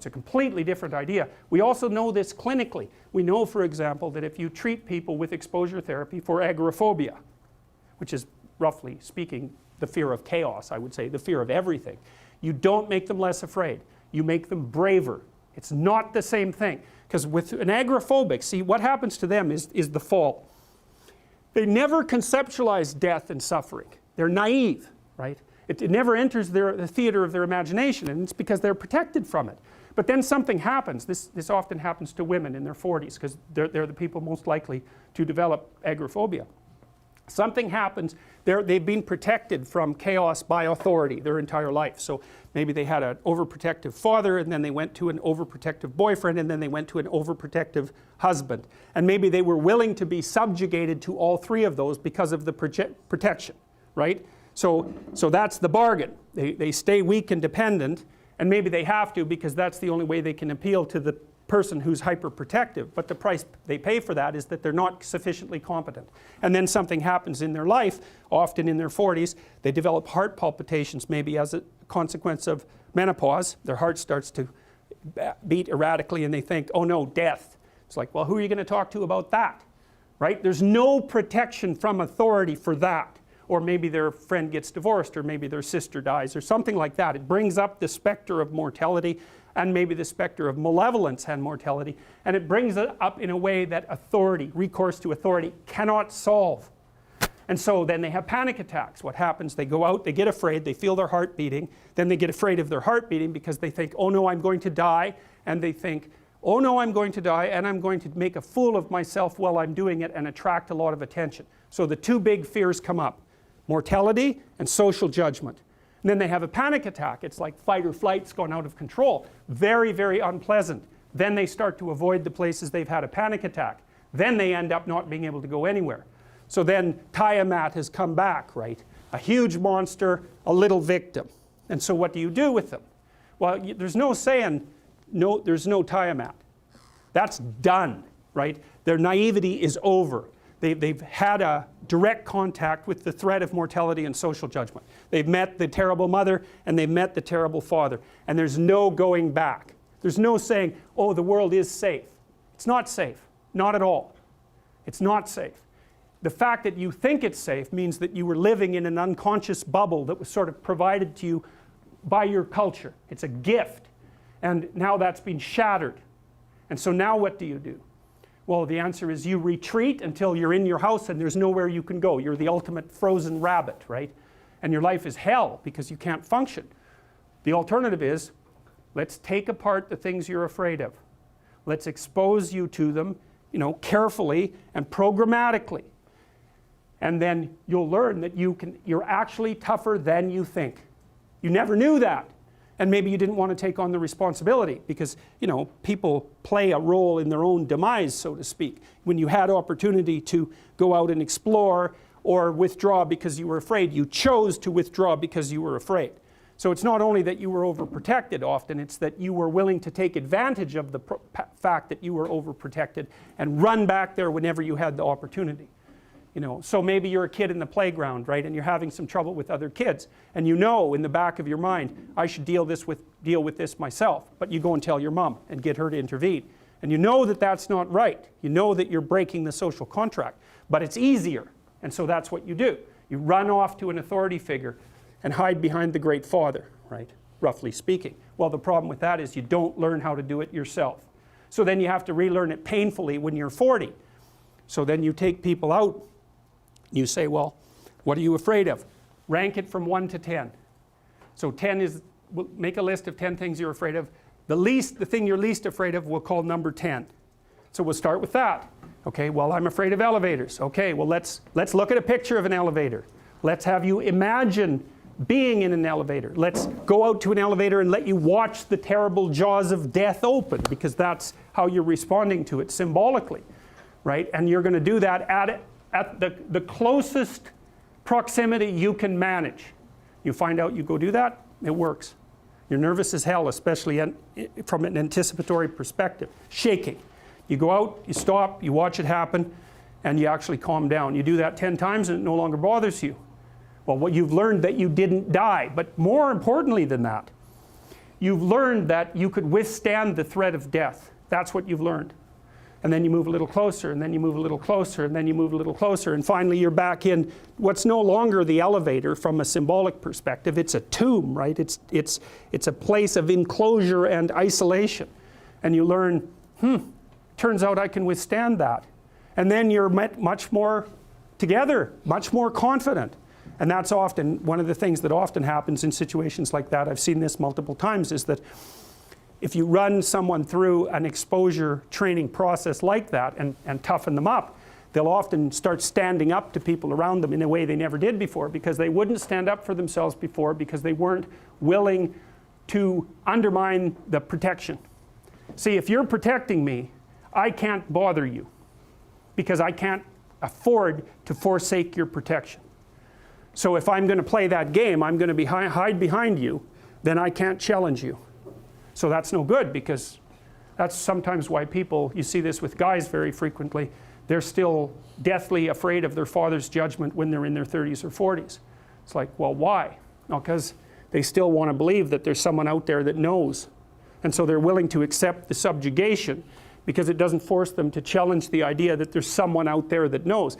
It's a completely different idea. We also know this clinically. We know, for example, that if you treat people with exposure therapy for agoraphobia, which is roughly speaking the fear of chaos, I would say, the fear of everything, you don't make them less afraid. You make them braver. It's not the same thing. Because with an agoraphobic, see, what happens to them is the fall. They never conceptualize death and suffering. They're naive, right? It never enters the theater of their imagination, and it's because they're protected from it. But then something happens. This often happens to women in their 40s, because they're the people most likely to develop agoraphobia. Something happens, they've been protected from chaos by authority their entire life. So maybe they had an overprotective father, and then they went to an overprotective boyfriend, and then they went to an overprotective husband. And maybe they were willing to be subjugated to all three of those because of the protection, right? So that's the bargain. They stay weak and dependent, and maybe they have to because that's the only way they can appeal to the person who's hyperprotective, but the price they pay for that is that they're not sufficiently competent. And then something happens in their life, often in their 40s, they develop heart palpitations maybe as a consequence of menopause. Their heart starts to beat erratically and they think, oh no, death. It's like, well, who are you going to talk to about that? Right? There's no protection from authority for that. Or maybe their friend gets divorced, or maybe their sister dies, or something like that. It brings up the specter of mortality, and maybe the specter of malevolence and mortality, and it brings it up in a way that authority, recourse to authority, cannot solve. And so then they have panic attacks. What happens? They go out, they get afraid, they feel their heart beating, then they get afraid of their heart beating because they think, oh no, I'm going to die, and they think, oh no, I'm going to die, and I'm going to make a fool of myself while I'm doing it and attract a lot of attention. So the two big fears come up: mortality and social judgment. And then they have a panic attack. It's like fight or flight's gone out of control. Very, very unpleasant. Then they start to avoid the places they've had a panic attack. Then they end up not being able to go anywhere. So then Tiamat has come back, right? A huge monster, a little victim. And so what do you do with them? Well, there's no saying, no, there's no Tiamat. That's done, right? Their naivety is over. They've had a direct contact with the threat of mortality and social judgment. They've met the terrible mother and they've met the terrible father. And there's no going back. There's no saying, oh, the world is safe. It's not safe. Not at all. It's not safe. The fact that you think it's safe means that you were living in an unconscious bubble that was sort of provided to you by your culture. It's a gift. And now that's been shattered. And so now what do you do? Well, the answer is you retreat until you're in your house and there's nowhere you can go. You're the ultimate frozen rabbit, right? And your life is hell because you can't function. The alternative is, let's take apart the things you're afraid of. Let's expose you to them, carefully and programmatically. And then you'll learn that you're actually tougher than you think. You never knew that. And maybe you didn't want to take on the responsibility because, people play a role in their own demise, so to speak. When you had opportunity to go out and explore or withdraw because you were afraid, you chose to withdraw because you were afraid. So it's not only that you were overprotected often, it's that you were willing to take advantage of the fact that you were overprotected and run back there whenever you had the opportunity. So maybe you're a kid in the playground, right, and you're having some trouble with other kids, and in the back of your mind, I should deal with this myself, but you go and tell your mom and get her to intervene. And you know that that's not right. You know that you're breaking the social contract, but it's easier, and so that's what you do. You run off to an authority figure and hide behind the great father, right, roughly speaking. Well, the problem with that is you don't learn how to do it yourself. So then you have to relearn it painfully when you're 40. So then you take people out. You say, well, what are you afraid of? Rank it from 1 to 10. So 10 is, we'll make a list of 10 things you're afraid of. The thing you're least afraid of we'll call number 10. So we'll start with that. Okay, well, I'm afraid of elevators. Okay, well, let's look at a picture of an elevator. Let's have you imagine being in an elevator. Let's go out to an elevator and let you watch the terrible jaws of death open, because that's how you're responding to it symbolically, right? And you're going to do that at the closest proximity you can manage. You find out you go do that, it works. You're nervous as hell, especially from an anticipatory perspective. Shaking. You go out, you stop, you watch it happen, and you actually calm down. You do that 10 times and it no longer bothers you. Well, you've learned that you didn't die. But more importantly than that, you've learned that you could withstand the threat of death. That's what you've learned. And then you move a little closer, and then you move a little closer, and then you move a little closer, and finally you're back in what's no longer the elevator from a symbolic perspective. It's a tomb, right? It's a place of enclosure and isolation. And you learn, turns out I can withstand that. And then you're much more together, much more confident. And that's often one of the things that often happens in situations like that. I've seen this multiple times, is that if you run someone through an exposure training process like that and toughen them up, they'll often start standing up to people around them in a way they never did before, because they wouldn't stand up for themselves before because they weren't willing to undermine the protection. See, if you're protecting me, I can't bother you because I can't afford to forsake your protection. So if I'm going to play that game, I'm going to hide behind you, then I can't challenge you. So that's no good, because that's sometimes why people, you see this with guys very frequently, they're still deathly afraid of their father's judgment when they're in their 30s or 40s. It's like, well, why? No, because they still want to believe that there's someone out there that knows. And so they're willing to accept the subjugation because it doesn't force them to challenge the idea that there's someone out there that knows.